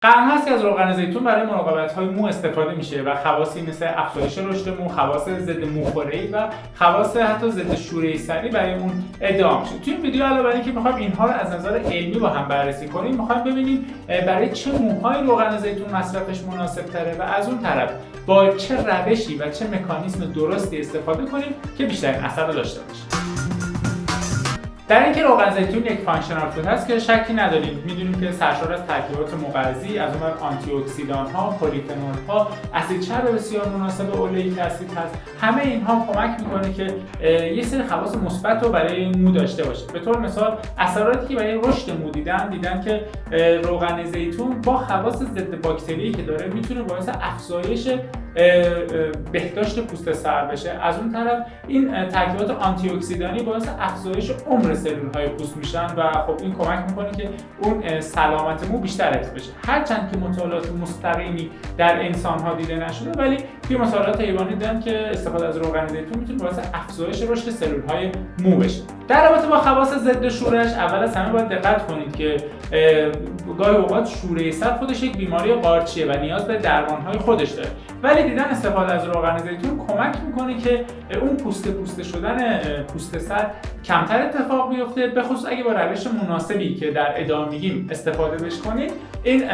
قرن‌ها هست که از روغن زیتون برای مراقبت‌های مو استفاده میشه و خواصی مثل افزایش رشد مو، خواص ضد موخوره‌ای و خواص حتی ضد شوره سری برای اون ادعا میشه. توی این ویدیو علاوه بر اینکه می‌خوایم اینها رو از نظر علمی با هم بررسی کنیم، می‌خوایم ببینیم برای چه موهای روغن زیتون مصرفش مناسب‌تره و از اون طرف با چه روشی و چه مکانیزم درستی استفاده کنیم که بیشترین اثر رو داشته باشه. در اینکه روغن زیتون یک فانکشنال فود هست که شکی نداریم. میدونیم که سرشار از ترکیبات مغذی، از اون آنتی اکسیدان ها، پلیفنول ها، اسید چرب بسیار مناسب اولئیک اسید هست. همه اینها کمک میکنه که یه سری خواص مثبت رو برای مو داشته باشه. به طور مثال اثراتی که برای رشد مو دیدن که روغن زیتون با خواص ضد باکتری که داره میتونه باعث افزایش بهداشت پوست سر بشه. از اون طرف این ترکیبات آنتی اکسیدانی باعث افزایش عمر سلول‌های پوست میشن و خب این کمک میکنه که اون سلامت مو بیشتر حفظ بشه. هرچند که مطالعات مستقیمی در انسان‌ها دیده نشده، ولی توی مطالعات حیوانی دیدن که استفاده از روغن زیتون میتونه باعث افزایش رشد سلول‌های مو بشه. در رابطه با خواص ضد شورش، اول از همه باید دقت کنید که گاهی اوقات شوره سر خودش یک بیماری قارچیه و نیاز به درمان‌های خودش داره. ولی دیدن استفاده از روغن زیتون کمک میکنه که اون پوسته شدن پوست سر کمتر اتفاق بیفته، به خصوص اگه با روش مناسبی که در ادامه میگیم استفاده بش کنید، این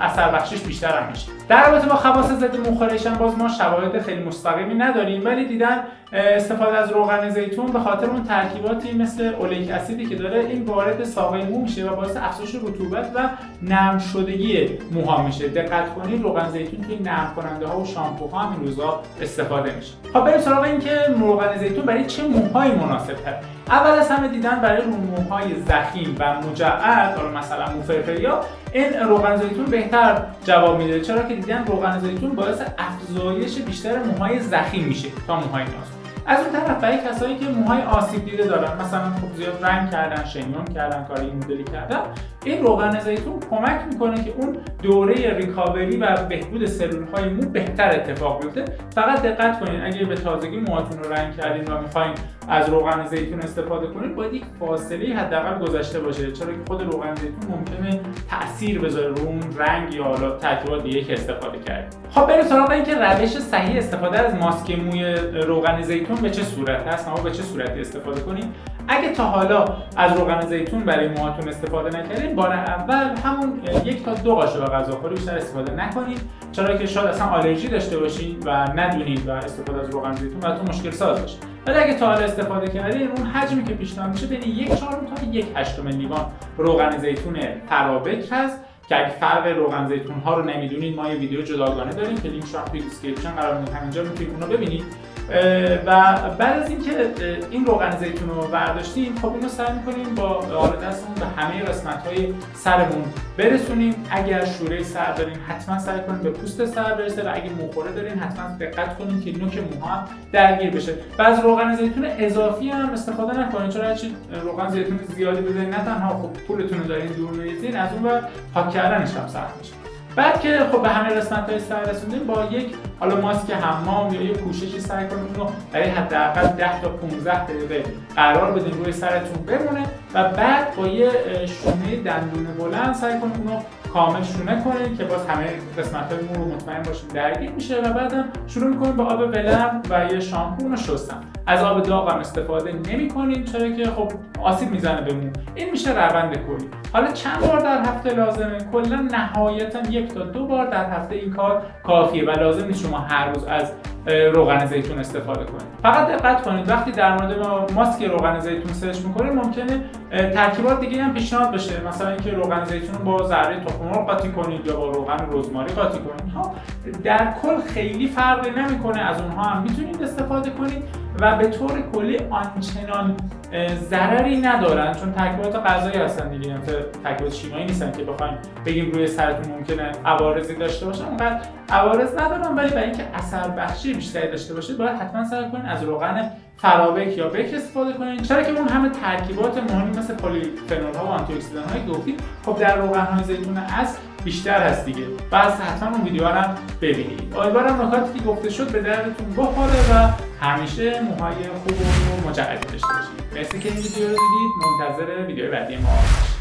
اثر بخشش بیشتر هم میشه. در رابطه با خواص ضد موخوره‌ایش باز ما شواهد خیلی مستقیمی نداریم، ولی دیدن استفاده از روغن زیتون به خاطر اون ترکیباتی مثل اولئیک اسیدی که داره، این وارد ساقه مو میشه و باعث افزایش رطوبت و نرم شدگی موها میشه. دقت کنید روغن زیتون توی نرم کننده ها و شامپوها هم این روزا استفاده میشه. خب بریم سراغ این که روغن زیتون برای چه موهایی مناسب‌تره. اول از همه دیدن برای موهای ضخیم و مجعد، مثلا مو فرفریا، این روغن زیتون بهتر جواب میده، چرا که دیدن روغن زیتون باعث افزایش بیشتر موهای ضخیم میشه تا موهای نازک. از اون طرف برای کسایی که موهای آسیب دیده دارن، مثلا خب زیاد رنگ کردن، شیمیون کردن، کاری این مدلی کردن، این روغن زیتون کمک میکنه که اون دوره ریکاوری و بهبود سلول‌های مو بهتر اتفاق بیفته. فقط دقت کنین اگه به تازگی موهاتون رو رنگ کردین و میخواین از روغن زیتون استفاده کنید، باید یک فاصله حداقل گذاشته باشه، چرا که خود روغن زیتون ممکنه تأثیر بذاره رو اون رنگ یا حالا ترکیبات دیگه که استفاده کردید. خب بریم سراغ اینکه روش صحیح استفاده از ماسک موی روغن زیتون به چه صورت هست، ما به چه صورتی استفاده کنیم. اگه تا حالا از روغن زیتون برای موهاتون استفاده نکردین، بار اول همون 1 تا 2 قاشق غذاخوری بیشتر استفاده نکنید، چرا که شاید اصلا آلرژی داشته باشین و ندونید و استفاده از روغن زیتون براتون مشکل ساز باشه. ولی اگه تا حالا استفاده کردین، اون حجمی که پیشنهاد میشه بین 1/4 تا 1/8 لیوان روغن زیتون فرابک هست که اگه فرق روغن زیتون ها رو نمیدونید، ما یه ویدیو جداگانه داریم که لینکش رو توی دیسکریپشن قرار میدیم، همینجا میتونید اون رو ببینید. و بعد از اینکه این روغن زیتون رو برداشتیم، خب اینو سعی می‌کنیم با آره دستمون به همه قسمت‌های سرمون برسونیم. اگر شوره سر دارین حتما سعی کنید به پوست سر برسه و اگه موخوره دارین حتما دقت کنید که نوک موها درگیر بشه. و از روغن زیتون اضافی هم استفاده نکنید، چون هرچی روغن زیتون زیادی بزنید نه تنها خب پولتون رو دارین دور می‌ریزین، از اون ور پاک کردنش هم سخت میشه. بعد که خب به همه قسمت‌های سر رسوندیم، با یک حالا ماسک حمام یا یک پوششی سعی کنید اون رو برای حداقل 10 تا 15 دقیقه قرار بدین روی سرتون بمونه و بعد با یه شونه دندون بلند سعی کنید اون رو کامل شونه کنید که باز همه قسمت‌های مو رو مطمئن باشید درگیر میشه و بعدم شروع می‌کنید با آب ولرم و یه شامپو رو شستن. از آب داغ هم استفاده نمی‌کنید، چرا که خب آسیب میزنه به مو. این میشه روند کلی. حالا چند بار در هفته لازمه؟ کلا نهایتاً 1 تا 2 بار در هفته این کار کافیه و لازم نیست شما هر روز از روغن زیتون استفاده کنید. فقط دقت کنید وقتی در مورد ماسک روغن زیتون سرچ می‌کنید، ممکنه ترکیبات دیگه هم پیشنهاد بشه، مثلا اینکه روغن زیتون رو با ذره تخم مرغ قاطی کنید یا با روغن رزماری قاطی کنید. ها در کل خیلی فرقی نمی‌کنه، از اونها هم میتونید استفاده کنید و به طور کلی آنچنان ضرری ندارن، چون ترکیبات غذایی هستن دیگه، ترکیبات شیمیایی نیستن که بخوایم بگیم روی سرتون ممکنه عوارضی داشته باشن. اونقدر عوارض ندارن، ولی برای اینکه اثر بخشی بیشتری داشته باشه باید حتما سعی کنید از روغن فرابک یا بک استفاده کنید، چرا که اون همه ترکیبات مهمی مثل پلیفنول ها و آنتی اکسیدان های گفتیم خب در روغن های زیتون اصل بیشتر هست دیگه. بس حتما اون ویدیوها رو ببینید. امیدوارم نکاتی که گفته شد به دردتون بخوره و همیشه موهای خوب و مجعدی داشته باشید. مرسی که این ویدیو رو دیدید. منتظر ویدیو بعدی ما باشید.